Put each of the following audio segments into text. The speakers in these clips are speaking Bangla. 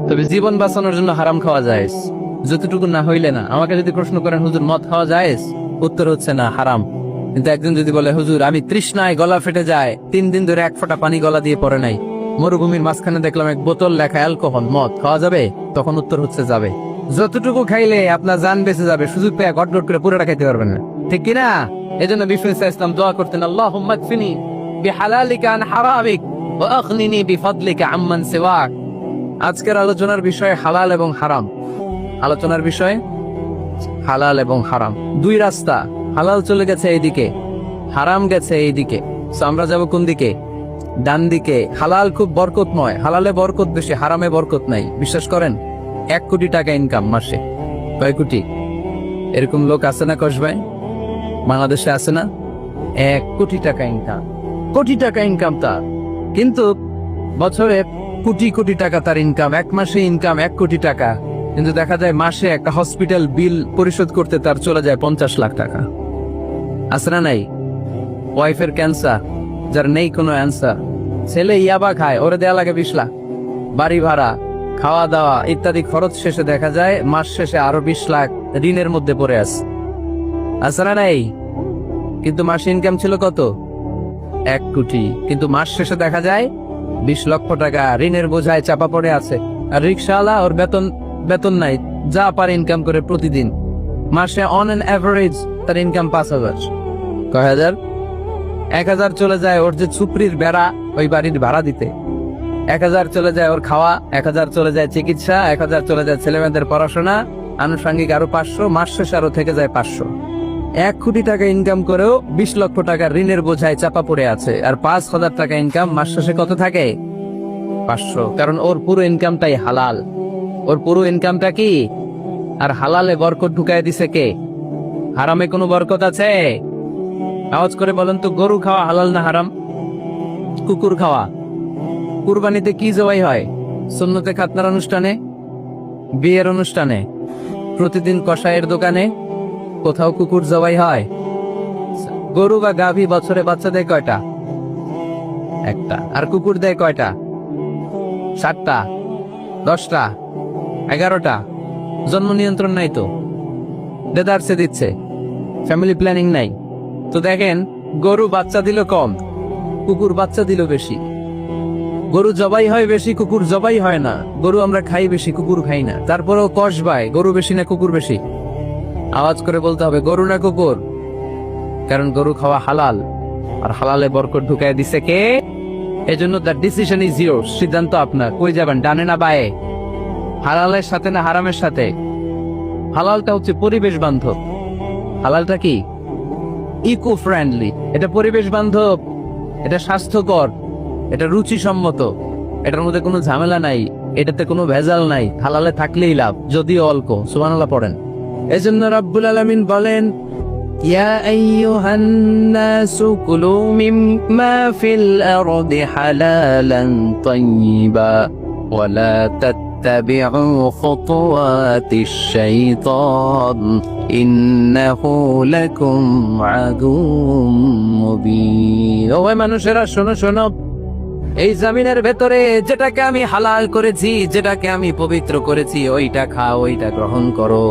তবে জীবন বাঁচানোর জন্য হারাম খাওয়া যায়, যতটুকু না হইলে না। আমাকে যদি প্রশ্ন করেন হুজুর মদ খাওয়া যায়, উত্তর হচ্ছে না, হারাম। কিন্তু একজন যদি বলে হুজুর আমি তৃষ্ণায় গলা ফেটে যায়, 3 দিন ধরে এক ফোঁটা পানি গলা দিয়ে পড়ে নাই, মরুভূমির মাঝখানে দেখলাম এক বোতল লেখা অ্যালকোহল, মদ খাওয়া যাবে? তখন উত্তর হচ্ছে যাবে। যতটুকু খাইলে আপনার জান বেঁচে যাবে, সুযোগ পেয়ে গটগট করে পুরোটা খাইতে পারবেন না, ঠিক কিনা? এজন্য বিষ্ণু ইসলাম দোয়া করতেন, আল্লাহুম্মা কফিনি বিহালালিকা আন হারামিক ওয়া আগনিনি বিফাদলিকা আম্মান সিওয়াক। আজকের আলোচনার বিষয় হালাল এবং হারাম। আলোচনার বিষয় হালাল এবং হারাম, দুই রাস্তা। হালাল চলে গেছে এইদিকে, হারাম গেছে এইদিকে। সো আমরা যাব কোন দিকে? ডান দিকে। হালাল খুব বরকতময়, হালালে বরকত বেশি, হারামে বরকত নাই। বিশ্বাস করেন, 1 কোটি টাকা ইনকাম মাসে। কয় কোটি? এরকম লোক আছে না কসবাই? বাংলাদেশে আছে না? 1 কোটি টাকা ইনকাম, কোটি টাকা ইনকাম তার। কিন্তু বছরে কোটি কোটি টাকা তার ইনকাম, 1 মাসে ইনকাম 1 কোটি টাকা। কিন্তু দেখা যায় মাসে একটা হসপিটাল বিল পরিশোধ করতে তার চলে যায় 50 লাখ টাকা। আছে না নাই? ওয়াইফের ক্যান্সার, যার নেই কোনো অ্যান্সার। ছেলে ইয়াবা খায়, ওরে দেয়া লাগে 20 লাখ। বাড়ি ভাড়া, খাওয়া দাওয়া ইত্যাদি খরচ শেষে দেখা যায় মাস শেষে আরো 20 লাখ ঋণের মধ্যে পড়ে আছে না নাই? কিন্তু মাসে ইনকাম ছিল কত? 1 কোটি। কিন্তু মাস শেষে দেখা যায় 20 লক্ষ টাকা ঋণের বোঝায় চাপা পড়ে আছে। আর রিক্সাওয়ালা, ওর বেতন নাই, যা পারে ইনকাম করে প্রতিদিন। মাসে অন এন এভারেজ তার ইনকাম 5,000। কয় হাজার? 1,000 চলে যায় ওর যে সুপ্রির বেড়া, ওই বাড়ির ভাড়া দিতে। 1,000 চলে যায় ওর খাওয়া, 1,000 চলে যায় চিকিৎসা, 1,000 চলে যায় ছেলেমেয়েদের পড়াশোনা, আনুষঙ্গিক আরো 500, মাস শেষে আরো থেকে যায় 500। 1 কোটি টাকা ইনকাম করেও 20 লক্ষ টাকা ঋণের বোঝায় চাপা পড়ে আছে। আর 5,000 টাকা ইনকাম, মাস শেষে কত থাকে? 500। কারণ ওর পুরো ইনকামটাই হালাল। ওর পুরো ইনকামটা কি? আর হালালে বরকত ঢুকায় দিছে কে? হারামে কোনো বরকত আছে? আওয়াজ করে বলেন তো, গরু খাওয়া হালাল না হারাম? কুকুর খাওয়া? কুরবানিতে কি জবাই হয়? সুন্নতে খাতনার অনুষ্ঠানে, বিয়ের অনুষ্ঠানে, প্রতিদিন কসাইয়ের দোকানে, কোথাও কুকুর জবাই হয়? গরু বা গাভী বছরে বাচ্চা দেয় কয়টা? একটা। আর কুকুর দেয় কয়টা? 7টা, 10টা, 11টা। জন্ম নিয়ন্ত্রণ নাই তো, দেদারসে দিচ্ছে, ফ্যামিলি প্ল্যানিং নাই তো। দেখেন, গরু বাচ্চা দিল কম, কুকুর বাচ্চা দিল বেশি। গরু জবাই হয় বেশি, কুকুর জবাই হয় না। গরু আমরা খাই বেশি, কুকুর খাই না। তারপরেও কসবায় গরু বেশি না কুকুর বেশি? আওয়াজ করে বলতে হবে, গরু না কুকুর? কারণ গরু খাওয়া হালাল, আর হালালে বরকত ঢুকায় দিছে কে? এজন্য দ্য ডিসিশন ইজ ইয়োরস। সিদ্ধান্ত আপনার। কই যাবেন, ডানে না বায়ে? হালালের সাথে না হারামের সাথে? হালালটা হচ্ছে পরিবেশ বান্ধব। হালালটা কি? Eco friendly. এটা পরিবেশ বান্ধব, এটা স্বাস্থ্যকর, এটা রুচিসম্মত, এটার মধ্যে কোনো ঝামেলা নাই, এটাতে কোনো ভেজাল নাই। হালালে থাকলেই লাভ, যদিও অল্প। সুবহানাল্লাহ পড়েন। এজন্য রাব্বুল আলামিন বলেন, ইয়া আইয়ুহান নাসু কুলু মিম্মা ফিল আরদি হালালান তাইয়্যিবা ওয়া লা তাত্তাবিউ খুতুওয়াতিশ শাইতান ইন্নাহু লাকুম আদুউম মুবিন। ও মানুষেরা, শোনো শোনো, এই জমিনের ভেতরে যেটাকে আমি হালাল করেছি, যেটাকে আমি পবিত্র করেছি, ওইটা খাও, ওইটা গ্রহণ করো।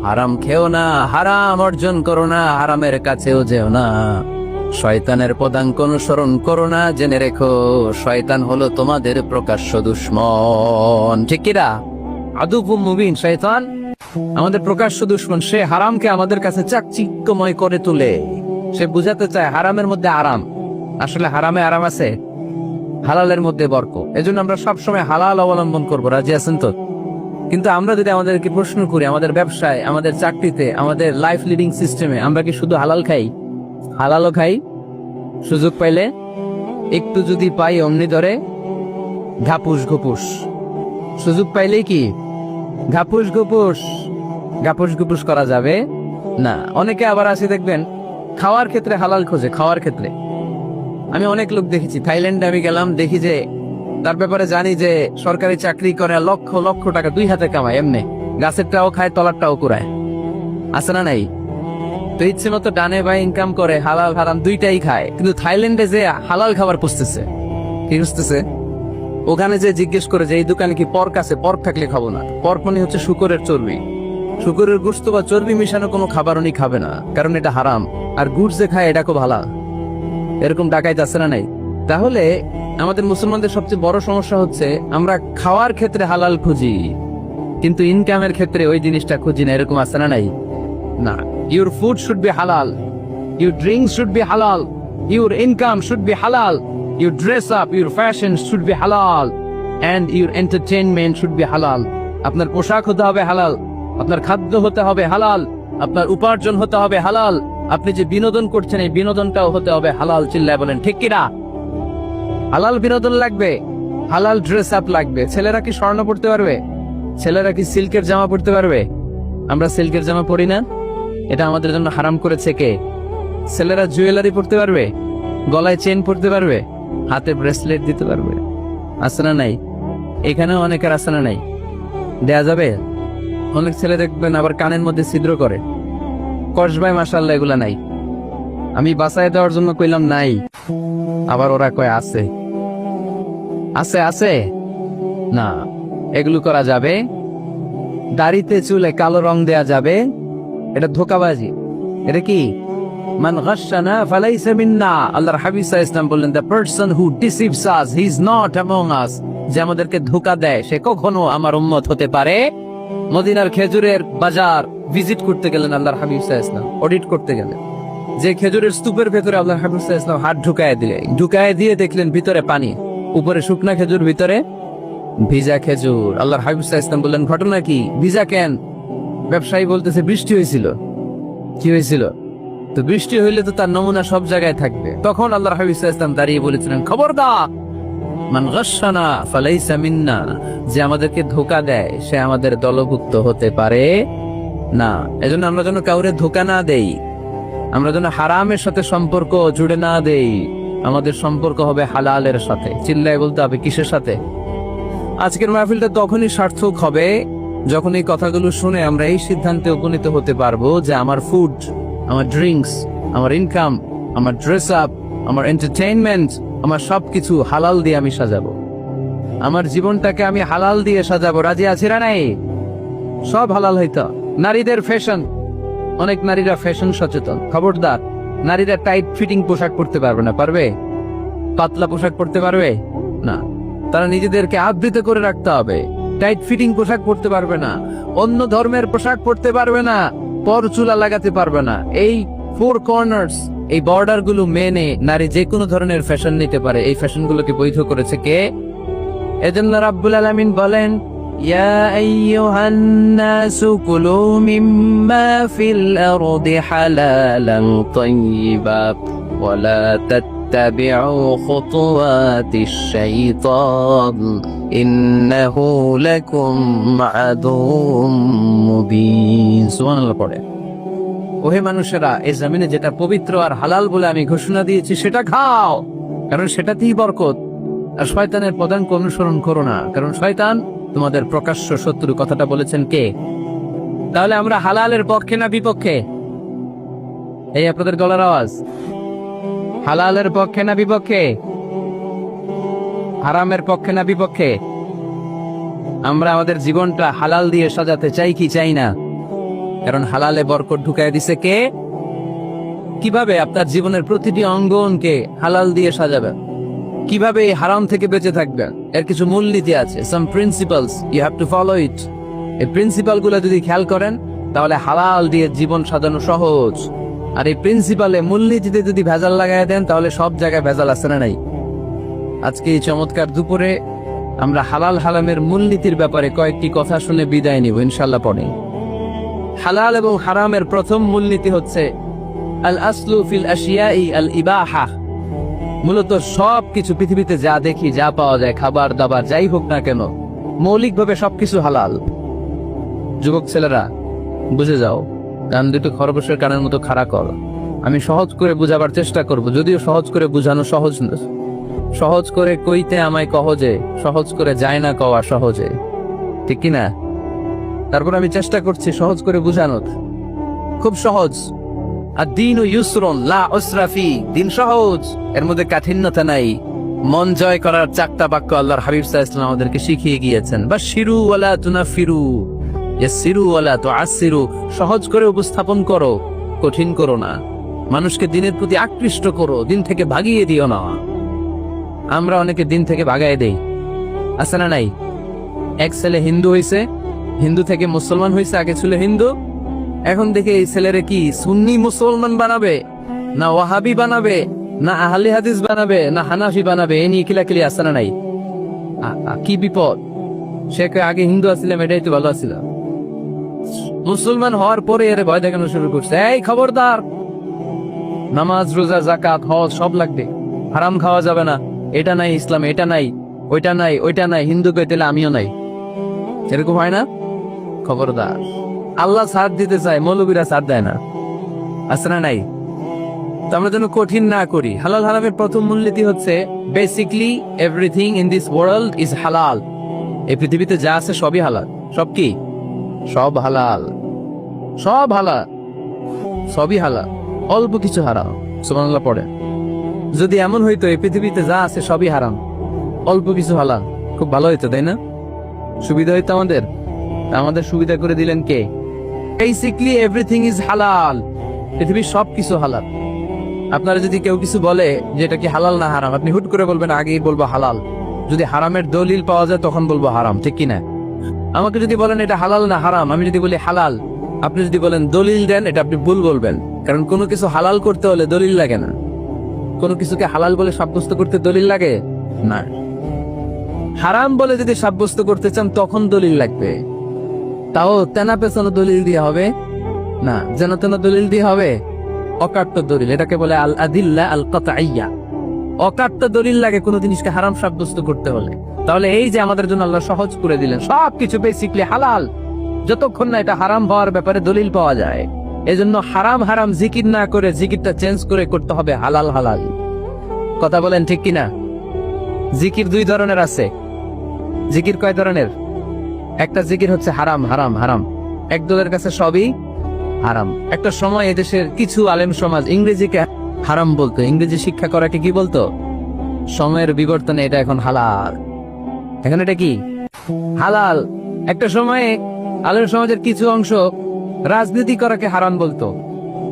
হারাম খেও না, হারাম অর্জন করো না, হারামের কাছেও যেও না। শয়তানের পদাঙ্ক অনুসরণ করো না। জেনে রেখো, শয়তান হলো তোমাদের প্রকাশ্য দুশ্মন। ঠিক কিনা? আদুউম মুবিন। শয়তান আমাদের প্রকাশ্য দুশ্মন। সে হারামকে আমাদের কাছে চাকচিক্যময় করে তোলে। সে বুঝাতে চায় হারামের মধ্যে আরাম। আসলে হারামে আরাম আছে, হালালের মধ্যে বরকত। এজন্য আমরা সবসময় হালাল অবলম্বন করবো। রাজি আছেন তো? কিন্তু আমরা যদি আমাদেরকে প্রশ্ন করি, আমাদের ব্যবসায়, আমাদের চাকরিতে, আমাদের লাইফ লিডিং সিস্টেমে আমরা কি শুধু হালাল খাই? হালালও খাই, সুযোগ পাইলে একটু যদি পাই অমনি ধরে ঘাপুস ঘুপুস। সুযোগ পাইলেই কি ঘাপুস ঘুপুস? ঘাপুস ঘুপুস করা যাবে না। অনেকে আবার আছে দেখবেন, খাওয়ার ক্ষেত্রে হালাল খোঁজে। খাওয়ার ক্ষেত্রে আমি অনেক লোক দেখেছি। থাইল্যান্ডে আমি গেলাম, দেখি যে তার ব্যাপারে জানি যে সরকারি চাকরি করে, লক্ষ লক্ষ টাকা 2 হাতে কামায়। এমনি গাছেরটাও খায়, তলারটাও কুড়ায়। আছে না নাই? তো ইচ্ছে মতো ডানে বাই ইনকাম করে, হালাল হারাম দুইটাই খায়। কিন্তু থাইল্যান্ডে যে হালাল খাবার পুষতেছে, কি বুঝতেছে? ওখানে যে জিজ্ঞেস করে যে এই দোকানে কি পর্ক আছে, পর্ক থাকলে খাবো না। পর্ক মানে হচ্ছে শূকরের চর্বি। শূকরের গোশত বা চর্বি মিশানো কোনো খাবার উনি খাবে না, কারণ এটা হারাম। আর গুড় যে খায় এটা খুব হালাল। এরকম ডাকাইত আছে না নাই? তাহলে আমাদের মুসলমানদের সবচেয়ে বড় সমস্যা হচ্ছে আমরা খাওয়ার ক্ষেত্রে হালাল খুঁজি, কিন্তু ইনকামের ক্ষেত্রে ওই জিনিসটা খুঁজি না। এরকম আছে না নাই? না, your food should be halal, your drinks should be halal, your income should be halal, your dress up, your fashion should be halal, and your entertainment should be halal. আপনার পোশাক হতে হবে হালাল, আপনার খাদ্য হতে হবে হালাল, আপনার উপার্জন হতে হবে হালাল, আপনি যে বিনোদন করছেন এই বিনোদনটাও হতে হবে হালাল। চিল্লায় বলেন ঠিক কিনা? হালাল বিনোদন লাগবে, হালাল ড্রেস আপ লাগবে। ছেলেরা কি স্বর্ণ পড়তে পারবে? ছেলেরা কি সিল্কের জামা পড়তে পারবে? আমরা সিল্কের জামা পরি না, এটা আমাদের জন্য হারাম করেছে কে? ছেলেরা জুয়েলারি পড়তে পারবে? গলায় চেন পড়তে পারবে? হাতে ব্রেসলেট দিতে পারবে? আছে না নাই? এখানেও অনেকের আছে না নাই? দেয়া যাবে? অনেক ছেলে দেখবেন আবার কানের মধ্যে ছিদ্র করে। কসবাই মাশাআল্লাহ এগুলা নাই। আমি বাসায় দেওয়ার জন্য কইলাম নাই, আবার ওরা কয় আছে। আছে আছে না, এগুলো করা যাবে? দাড়িতে চুলে কালো রং দেয়া যাবে? এটা ধোঁকাবাজি। এটা কি? মান গাশশানা ফালাইসা মিন্না। আল্লাহর হাবিব সাল্লাল্লাহু আলাইহি ওয়াসাল্লাম বললেন, the person who deceives us, he is not among us. যে আমাদেরকে ধোঁকা দেয় সে কখনো আমার উম্মত হতে পারে। মদিনার খেজুরের বাজার ভিজিট করতে গেলেন আল্লাহর হাবিব সাল্লাল্লাহু আলাইহি ওয়াসাল্লাম, অডিট করতে গেলেন। যে খেজুরের স্তূপের ভেতরে আল্লাহর হাবিব সাল্লাল্লাহু আলাইহি ওয়াসাল্লাম হাত ঢুকায় দিয়ে দেখলেন ভিতরে পানি, উপরে শুকনা খেজুর, ভিতরে ভিজা খেজুর। আল্লাহর হাবিব সাল্লাল্লাহু আলাইহি ওয়াসাল্লাম বললেন, ঘটনা কি? ভিজা কেন? ব্যবসায়ী বলতেছে বৃষ্টি হয়েছিল। কি হয়েছিল? তো বৃষ্টি হইলে তো তার নমুনা সব জায়গায় থাকবে। তখন আল্লাহর হাবিব সাল্লাল্লাহু আলাইহি ওয়াসাল্লাম দাঁড়িয়ে বলেছিলেন, খবরদার, মান গাশশানা ফালাইসা মিন্না। যে আমাদেরকে ধোঁকা দেয় সে আমাদের দলভুক্ত হতে পারে না। এজন্য আমরা যেন কাউরে ধোঁকা না দেই, আমরা যেন হারামের সাথে সম্পর্ক জুড়ে না দেই। আমাদের সম্পর্ক হবে হালালের সাথে। চিল্লায় বলতে হবে কিসের সাথে? আজকের মাহফিলটা তখনই সার্থক হবে যখন এই কথাগুলো শুনে আমরা এই সিদ্ধান্তে উপনীত হতে পারবো যে আমার ফুড, আমার ড্রিঙ্কস, আমার ইনকাম, আমার ড্রেস আপ, আমার এন্টারটেইনমেন্ট, আমার সবকিছু হালাল দিয়ে আমি সাজাবো। আমার জীবনটাকে আমি হালাল দিয়ে সাজাবো। রাজি আছি না নাই? সব হালাল হইতো। নারীদের ফ্যাশন, অনেক নারীরা ফ্যাশন সচেতন। খবরদার, নারীরা টাইট ফিটিং পোশাক পরতে পারবে না। পারবে? পাতলা পোশাক পরতে পারবে না। তারা নিজেদেরকে আবৃত করে রাখতে হবে। টাইট ফিটিং পোশাক পরতে পারবে না, অন্য ধর্মের পোশাক পরতে পারবে না, পর চুলা লাগাতে পারবে না। এই ফোর কর্নার্স, এই বর্ডার গুলো মেনে নারী যে কোনো ধরনের ফ্যাশন নিতে পারে। এই ফ্যাশন গুলোকে বৈধ করেছে কে? এজন্য রাব্বুল আলামিন বলেন, ইয়া আইয়ুহান নাসু কুলু মিম্মা ফিল আরদি হালালান তাইয়্যিবা ওয়া লা তাত্তাবিউ খুতুওয়াতিশ শাইতান ইন্নাহু লাকুম আদুউম মুবিন। সুবহানাল্লাহ পড়ে। ওহে মানুষেরা, এই জমিনে যেটা পবিত্র আর হালাল বলে আমি ঘোষণা দিয়েছি সেটা খাও, কারণ সেটাতেই বরকত। আর শয়তানের পদাঙ্ক অনুসরণ করো না, কারণ শয়তান তোমাদের প্রকাশ্য শত্রু। কথাটা বলেছেন কে? তাহলে আমরা হালালের পক্ষে না বিপক্ষে? এই আপনাদের গলার আওয়াজ। হালালের পক্ষে না বিপক্ষে? হারামের পক্ষে না বিপক্ষে? আমরা আমাদের জীবনটা হালাল দিয়ে সাজাতে চাই কি চাই না? কারণ হালালে বরকত ঢুকায় দিছে কে? কিভাবে আপনার জীবনের প্রতিটি অঙ্গনকে হালাল দিয়ে সাজাবেন? কিভাবে এই হারাম থেকে বেঁচে থাকবেন? এর কিছু মূলনীতি আছে, some principles, you have to follow it. এই প্রিন্সিপাল গুলো যদি খেয়াল করেন তাহলে হালাল দিয়ে জীবন সাজানো সহজ। আর এই প্রিন্সিপালে, মূলনীতিতে যদি ভেজাল লাগাই দেন তাহলে সব জায়গায় ভেজাল আছে না নাই? আজকে এই চমৎকার দুপুরে আমরা হালাল হারামের মূলনীতির ব্যাপারে কয়েকটি কথা শুনে বিদায় নিব ইনশাআল্লাহ। পরে হালাল এবং হারামের প্রথম মূলনীতি হচ্ছে আল আসলু ফিল আশিয়াই আল ইবাহা। মূলত সব কিছু পৃথিবীতে যা দেখি, যা পাওয়া যায়, খাবার দাবার যাই হোক না কেন, মৌলিকভাবে সবকিছু হালাল। যুবক ছেলেরা বুঝে যাও, কান দুটো খরগোশের কানের মতো খাড়া কর। আমি সহজ করে বুঝাবার চেষ্টা করব, যদিও সহজ করে বুঝানো সহজ না। সহজ করে কইতে আমায় কহজে, সহজ করে যায় না কওয়া সহজে, ঠিক কিনা? তারপর আমি চেষ্টা করছি সহজ করে বুঝানোর। খুব সহজ। আর দিন ও ইউসরুন লা উসরা ফি, দিন সহজ, এর মধ্যে কাঠিন্যতা নাই। মন জয় করার চারটা বাক্য আল্লাহর হাবিব সাল্লাল্লাহু আলাইহি ওয়াসাল্লাম আমাদেরকে শিখিয়ে গিয়েছেন। বাশিরু ওয়ালা তুনাফিরু, ইয়াসসিরু ওয়ালা তুআসসিরু। সহজ করে উপস্থাপন করো, কঠিন করো না। মানুষকে দিনের প্রতি আকৃষ্ট করো, দিন থেকে ভাগিয়ে দিও না। আমরা অনেকে দিন থেকে ভাগায় দেই, আছে না নাই? এক ছেলে হিন্দু হইছে, হিন্দু থেকে মুসলমান হইছে, আগে ছিল হিন্দু, এখন দেখে এই ছেলেরে কি সুন্নি মুসলমান বানাবে, না ওয়াহাবি বানাবে, না আহলে হাদিস বানাবে, না হানাফি বানাবে, এই নিয়ে কিলাকিলি, আছে না নাই? কি বিপদ! সে আগে হিন্দু আসছিলাম, এটাই তো ভালো আসছিলাম। মুসলমান হওয়ার পরে এর ভয় দেখানো শুরু করছে, এই খবরদার, নামাজ রোজা যাকাত হজ সব লাগবে, হারাম খাওয়া যাবে না, এটা নাই ইসলাম, এটা নাই, ওইটা নাই, ওইটা নাই, হিন্দু কইতে আমিও নাই। এরকম হয় না? খবরদার, আল্লাহ ছাড় দিতে চায়, মৌলবীরা ছাড় দেয় না, আছে না নাই? তো আমরা যেন কঠিন না করি। হালাল হারামের প্রথম মূলনীতি হচ্ছে basically everything in this world is হালাল। এই পৃথিবীতে যা আছে সবই হালাল। সব কি? সব হালাল, সব হালাল, সবই হালাল, অল্প কিছু হারাম। সুবহানাল্লাহ পড়ে। যদি এমন হইতো এই পৃথিবীতে যা আছে সবই হারাম, অল্প কিছু হালাল, খুব ভালো হইতো, তাই না? সুবিধা হইতো আমাদের। আমাদের সুবিধা করে দিলেন কে? বেসিকলি এভরিথিং ইজ হালাল, পৃথিবীর সবকিছু হালাল। আপনারা যদি কেউ কিছু বলে যে এটা কি হালাল না হারাম, আপনি হুট করে বলবেন আগেই বলবো হালাল। যদি হারামের দলিল পাওয়া যায় তখন বলবো হারাম, ঠিক কিনা? আমাকে যদি বলেন এটা হালাল না হারাম, আমি যদি বলি হালাল, আপনি যদি বলেন দলিল দেন, এটা আপনি ভুল বলবেন। কারণ কোনো কিছু হালাল করতে হলে দলিল লাগে না। কোনো কিছুকে হালাল বলে সাব্যস্ত করতে দলিল লাগে না। হারাম বলে যদি সাব্যস্ত করতে চান তখন দলিল লাগবে, তাও তেনা পেছানো দলিল দিয়ে হবে না, যেন তেন দলিল দিয়ে হবে। অকাট্য দলিল, এটাকে বলে আল আদিল্লা আল কাতঈয়া। অকাট্য দলিল লাগে কোনো জিনিসকে হারাম সাব্যস্ত করতে হলে। তাহলে এই যে আমাদের জন্য আল্লাহ সহজ করে দিলেন, সবকিছু বেসিকলি হালাল যতক্ষণ না এটা হারাম হওয়ার ব্যাপারে দলিল পাওয়া যায়। এজন্য হারাম হারাম জিকির না করে জিকিরটা চেঞ্জ করে করতে হবে হালাল হালাল। কথা বলেন ঠিক কিনা? জিকির দুই ধরনের আছে। জিকির কয় ধরনের? একটা জিকির হচ্ছে হারাম হারাম হারাম, একদলের কাছে সবই হারাম। একটা সময় এদেশের কিছু আলেম সমাজ ইংরেজিকে হারাম বলতো, ইংরেজি শিক্ষা করাকে কি বলতো? সময়ের বিবর্তনে এটা এখন হালাল। এখন এটা কি? হালাল। একটা সময়ে আলেম সমাজের কিছু অংশ রাজনীতি করাকে হারাম বলতো।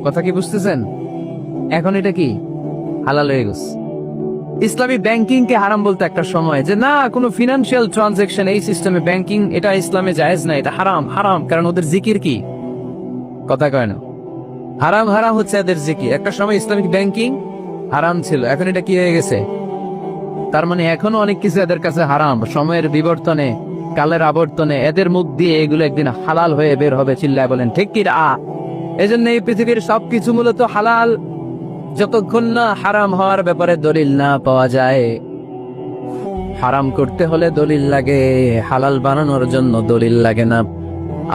কথা কি বুঝতেছেন? এখন এটা কি? হালাল হয়ে গেছে। ইসলামী ব্যাংকিং কে হারাম বলতো একটা সময়, যে না কোনো ফিনান্সিয়াল ট্রানজাকশন এই সিস্টেমে ব্যাংকিং এটা ইসলামে জায়েজ না, এটা হারাম হারাম, কারণ ওদের জিকির কি? কথা কয় না। হারাম হারাম হচ্ছে এদের জিকির। একটা সময় ইসলামিক ব্যাংকিং হারাম ছিল, এখন এটা কি হয়ে গেছে? তার মানে এখনো অনেক কিছু এদের কাছে হারাম। সময়ের বিবর্তনে, কালের আবর্তনে এদের মুখ দিয়ে এগুলো একদিন হালাল হয়ে বের হবে। চিল্লায় বলেন ঠিক কি? এজন্য এই পৃথিবীর সবকিছু মূলত হালাল যতক্ষণ না হারাম হওয়ার ব্যাপারে দলিল না পাওয়া যায়। হারাম করতে হলে দলিল লাগে, হালাল বানানোর জন্য দলিল লাগে না।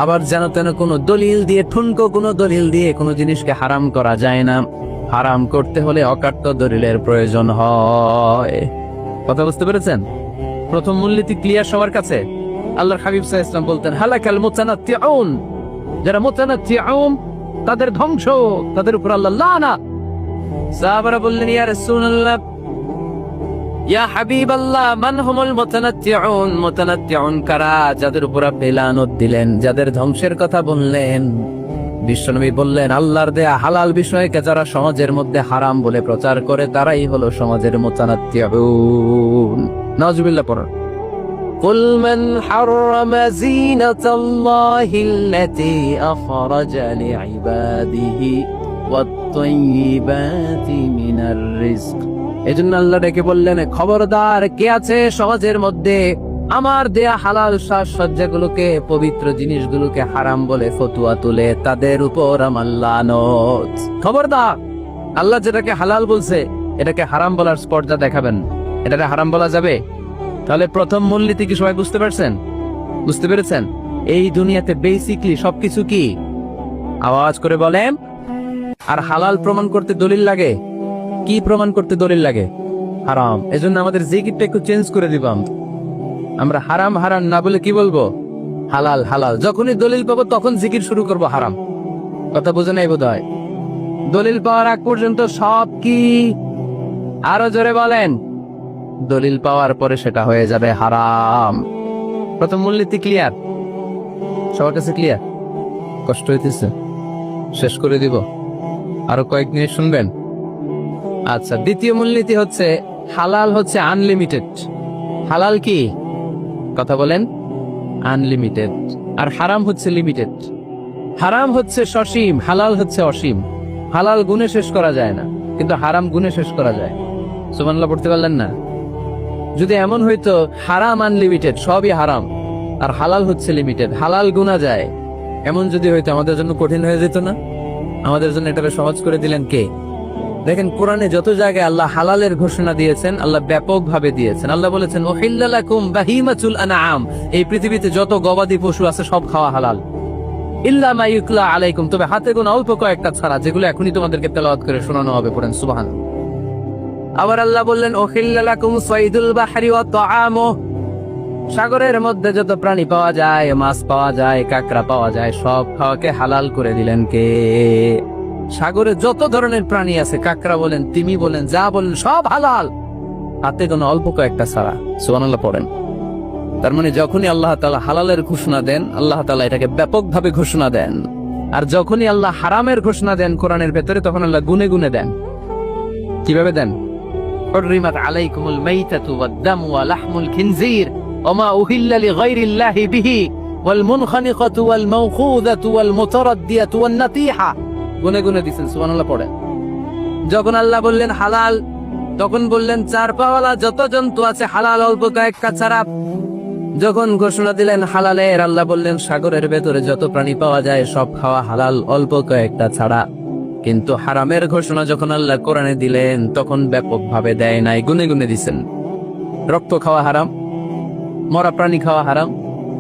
আবার যেন তেন কোনো দলিল দিয়ে, ঠুনকো কোনো দলিল দিয়ে কোনো জিনিসকে হারাম করা যায় না। হারাম করতে হলে অকাট্য দলিলের প্রয়োজন হয়। কথা বুঝতে পেরেছেন? প্রথম মূলনীতি ক্লিয়ার সবার কাছে? আল্লাহর হাবিব সাল্লাল্লাহু আলাইহি ওয়াসাল্লাম বলতেন হালাকাল মুতানাত্তিউন, যারা মুতানাত্তিউন তাদের ধ্বংস, তাদের উপর আল্লাহ লানাত। সাহাবারা বললেন ইয়া রাসূলুল্লাহ, ইয়া হাবিবাল্লাহ, মান হুমুল মুতানাত্তিউন? মুতানাত্তিউন কারা যাদের উপর আপনি লানত দিলেন, যাদের ধ্বংসের কথা বললেন? বিশ্বনবী বললেন আল্লাহর দেয়া হালাল বিষয়কে যারা সমাজের মধ্যে হারাম বলে প্রচার করে তারাই হলো সমাজের মুতানাত্তিউন। নাউজুবিল্লাহ পড়ুন। কুল মান হারামা যিনাতাল্লাহিল্লাতী আখরাজা লিইবাদিহি ওয়াত-তাইয়্যিবাতি মিনার রিজক। এজন্য আল্লাহ ডেকে বললেন খবরদার, কে আছে সমাজের মধ্যে আমার দেয়া হালাল সাজসজ্জাগুলোকে, পবিত্র জিনিসগুলোকে হারাম বলে ফতুয়া তুলে, তাদের উপর আমার লানত। খবরদার, আল্লাহ যেটাকে হালাল বলছে এটাকে হারাম বলার স্পর্ধা দেখাবেন। এটাকে হারাম বলা যাবে? তাহলে প্রথম মূলনীতি কি সবাই বুঝতে পারছেন? বুঝতে পেরেছেন? এই দুনিয়াতে বেসিকলি সবকিছু কি? আওয়াজ করে বলেন। আর হালাল প্রমাণ করতে দলিল লাগে। কি প্রমাণ করতে দলিল লাগে? হারাম। এজন্য আমাদের জিকিরটা একটু চেঞ্জ করে দিবাম। আমরা হারাম হারাম না বলে কি বলবো? হালাল হালাল। যখনই দলিল পাবো তখন জিকির শুরু করব হারাম। কথা বুঝে নাই বোধহয়? দলিল পাওয়ার আগ পর্যন্ত সব কি? আরো জোরে বলেন। দলিল পাওয়ার পরে সেটা হয়ে যাবে হারাম। প্রথম মূলনীতি ক্লিয়ার? সবার কাছে ক্লিয়ার? কষ্ট হইতেছে? শেষ করে দিব, আরো কয়েক মিনিট শুনবেন? আচ্ছা, দ্বিতীয় মূলনীতি হচ্ছে হালাল হচ্ছে আনলিমিটেড। হালাল কি? কথা বলেন। আনলিমিটেড। আর হারাম হচ্ছে লিমিটেড। হারাম হচ্ছে সসীম, হালাল হচ্ছে অসীম। হালাল গুণে শেষ করা যায় না, কিন্তু হারাম গুণে শেষ করা যায়। সুবহানাল্লাহ পড়তে পারলেন না? যদি এমন হইতো হারাম আনলিমিটেড, সবই হারাম, আর হালাল হচ্ছে লিমিটেড, হালাল গুণা যায়, এমন যদি হইতো আমাদের জন্য কঠিন হয়ে যেত না? আমাদের জন্য এটাকে সহজ করে দিলেন কে? দেখেন, কোরআনে যত জায়গায় আল্লাহ হালালের ঘোষণা দিয়েছেন, আল্লাহ ব্যাপক ভাবে দিয়েছেন। আল্লাহ বলেছেন উহিল্লা লাকুম বাহিমাতুল আনআম, এই পৃথিবীতে যত গবাদি পশু আছে সব খাওয়া হালাল, ইল্লা মা ইউকলা আলাইকুম, তবে হাতে গোনা অল্প কয়েকটা ছাড়া, যেগুলো এখনই তোমাদেরকে তেলাওয়াত করে শোনানো হবে। পড়েন সুবহানাল্লাহ। আবার আল্লাহ বললেন উহিল্লা লাকুম সাইদুল বাহরি ওয়া তাআমু, সাগরের মধ্যে যত প্রাণী পাওয়া যায়, মাছ পাওয়া যায়, কাঁকড়া পাওয়া যায়, সব খাওয়াকে হালাল করে দিলেন কে? সাগরে যত ধরনের প্রাণী আছে, কাঁকড়া বলেন, তিমি বলেন, যা বলেন, সব হালাল, হাতে কোনো অল্প কয়েকটা ছাড়া। সুবহানাল্লাহ পড়েন। তার মানে যখনই আল্লাহ তাআলা হালালের ঘোষণা দেন, আল্লাহ তাআলা এটাকে ব্যাপকভাবে ঘোষণা দেন। আর যখনই আল্লাহ হারামের ঘোষণা দেন কোরআনের ভেতরে, তখন আল্লাহ গুনে গুনে দেন। কিভাবে দেন? হুররিমাত আলাইকুমুল মাইতাতু ওয়াদ-দামু ওয়া লাহমুল খিনজির ওয়া মা উহিল্লা লিগাইরিল্লাহি বিহি ওয়াল মুনখানিকাতু ওয়াল মাওখুযাতু ওয়াল মুতারাদ্দিয়াতু ওয়ান নাতিহা, গুনে গুনে দিয়েছেন। সুবহানাল্লাহ পড়েন। যখন আল্লাহ বললেন হালাল, তখন বললেন চার পাওয়ালা যত জন্তু আছে হালাল, অল্প কয়েকটা ছাড়া। যখন ঘোষণা দিলেন হালালের, আল্লাহ বললেন সাগরের ভেতরে যত প্রাণী পাওয়া যায় সব খাওয়া হালাল, অল্প কয়েকটা ছাড়া। কিন্তু হারামের ঘোষণা যখন আল্লাহ কোরআনে দিলেন, তখন ব্যাপক ভাবে দেয় নাই, গুনে গুনে দিছেন। রক্ত খাওয়া হারাম, মরা প্রাণী খাওয়া হারাম,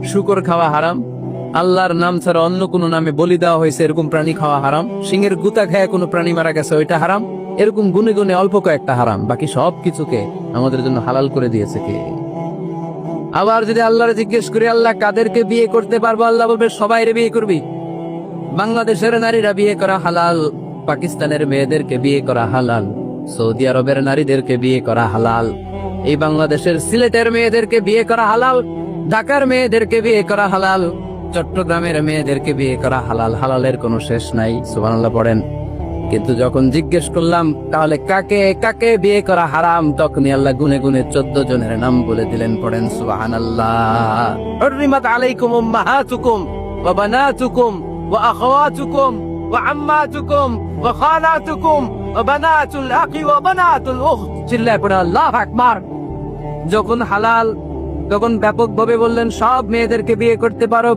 শূকর খাওয়া হারাম, আল্লাহর নাম ছাড়া অন্য কোন নামে বলি দেওয়া হয়েছে এরকম প্রাণী খাওয়া হারাম, সিংহের গুতা খেয়ে কোনো প্রাণী মারা গেছে ওইটা হারাম। এরকম গুনে গুনে অল্প কয়েকটা হারাম, বাকি সব কিছুকে আমাদের জন্য হালাল করে দিয়েছে কে? আবার যদি আল্লাহরে জিজ্ঞেস করি আল্লাহ কাদেরকে বিয়ে করতে পারবো, আল্লাহ বলবে সবাইরে বিয়ে করবি। বাংলাদেশের নারীরা বিয়ে করা হালাল, পাকিস্তানের মেয়েদেরকে বিয়ে করা হালাল, সৌদি আরবের নারীদেরকে বিয়ে করা হালাল, এই বাংলাদেশের সিলেটের মেয়েদেরকে বিয়ে করা হালাল, ঢাকার মেয়েদেরকে বিয়ে করা হালাল, চট্টগ্রামের মেয়েদেরকে বিয়ে করা হালাল। হালালের কোনো শেষ নাই। সুবহানাল্লাহ পড়েন। কিন্তু যখন জিজ্ঞেস করলাম তাহলে কাকে কাকে বিয়ে করা হারাম, তখনই আল্লাহ গুনে গুনে 14 জনের নাম বলে দিলেন। পড়েন সুবহানাল্লাহ। হুররিমাত আলাইকুম উম্মাহাতুকুম ওয়া বানাতুকুম ওয়া আখাওয়াতুকুম ওয়া আম্মাতুকুম ওয়া খালাতুকুম ওয়া বানাতুল আখি ওয়া বানাতুল উখত। চিল্লায় পড়ে আল্লাহু আকবার। যখন হালাল, তখন ব্যাপকভাবে বললেন সব মেয়েদেরকে বিয়ে করতে পারো।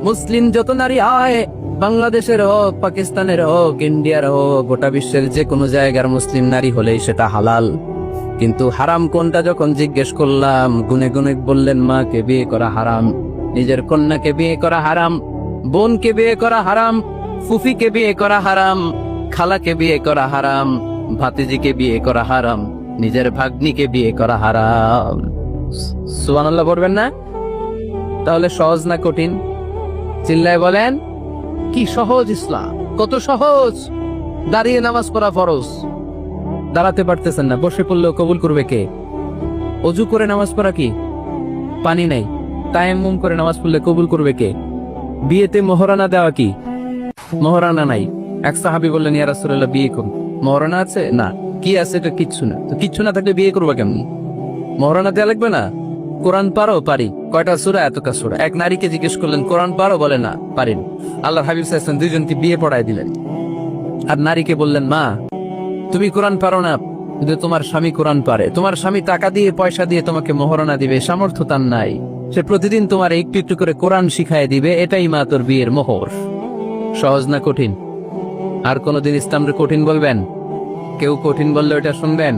মুসলিম যত নারী হয়, বাংলাদেশের হোক, পাকিস্তানের হোক, ইন্ডিয়ার হোক, গোটা বিশ্বের যে কোনো জায়গার মুসলিম নারী হলেই সেটা হালাল। কিন্তু হারাম কোনটা যখন জিজ্ঞেস করলাম, গুনে গুনে বললেন মাকে বিয়ে করা হারাম, নিজের কন্যাকে বিয়ে করা হারাম, বোনকে বিয়ে করা হারাম, ফুফিকে বিয়ে করা হারাম, খালাকে বিয়ে করা হারাম, ভাতিজিকে বিয়ে করা হারাম, নিজের ভাগ্নিকে বিয়ে করা হারাম। সুবহানাল্লাহ পড়বেন না? তাহলে সহজ না কঠিন? চিল্লায় বলেন। কি সহজ ইসলাম, কত সহজ। দাঁড়িয়ে নামাজ পড়া ফরজ, দাঁড়াতে পারতেছেন না, বসে পড়লেও কবুল করবে কে? অজু করে নামাজ পড়া কি? পানি নাই, তায়াম্মুম করে নামাজ পড়লে কবুল করবে কে? বিয়েতে মোহরানা দেওয়া কি? মোহরানা নাই। এক সাহাবী বললেন ইয়া রাসূলুল্লাহ বিয়ে করুন, মোহরানা আছে? না। কি আছে? এটা কিচ্ছু না। তো কিচ্ছু না থাকলে বিয়ে করবো কেমন? মোহরানা দেওয়া লাগবে না? কোরআন পারো? পারি। কয়টা সূরা? এতটা সূরা। এক নারীকে জিজ্ঞেস করলেন কোরআন পারো? বলে না, পারি না। আল্লাহর হাবিব সাল্লাল্লাহু আলাইহি ওয়াসাল্লাম দুইজনকে বিয়ে পড়ায় দিলেন। আর নারীকে বললেন মা তুমি কোরআন পারো না, কিন্তু তোমার স্বামী কোরআন পারে। তোমার স্বামী টাকা দিয়ে পয়সা দিয়ে তোমাকে মোহরানা দিবে, সামর্থ্য তার নাই, সে প্রতিদিন তোমার একটু একটু করে কোরআন শিখায় দিবে, এটাই মা তোর বিয়ের মোহর। সহজ না কঠিন? আর কোনদিন ইসলামকে কঠিন বলবেন? কেউ কঠিন বললে ওটা শুনবেন?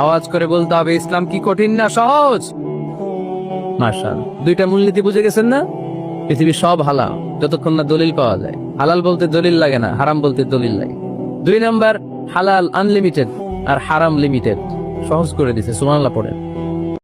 আওয়াজ করে বলতে হবে ইসলাম কি কঠিন না সহজ? মাশাআল্লাহ। দুইটা মূলনীতি বুঝে গেছেন না? পৃথিবী সব হালাল যতক্ষণ না দলিল পাওয়া যায়। হালাল বলতে দলিল লাগে না, হারাম বলতে দলিল লাগে। 2 নাম্বার, হালাল আনলিমিটেড আর হারাম লিমিটেড। সহজ করে দিছে। সুবহানাল্লাহ পড়েন।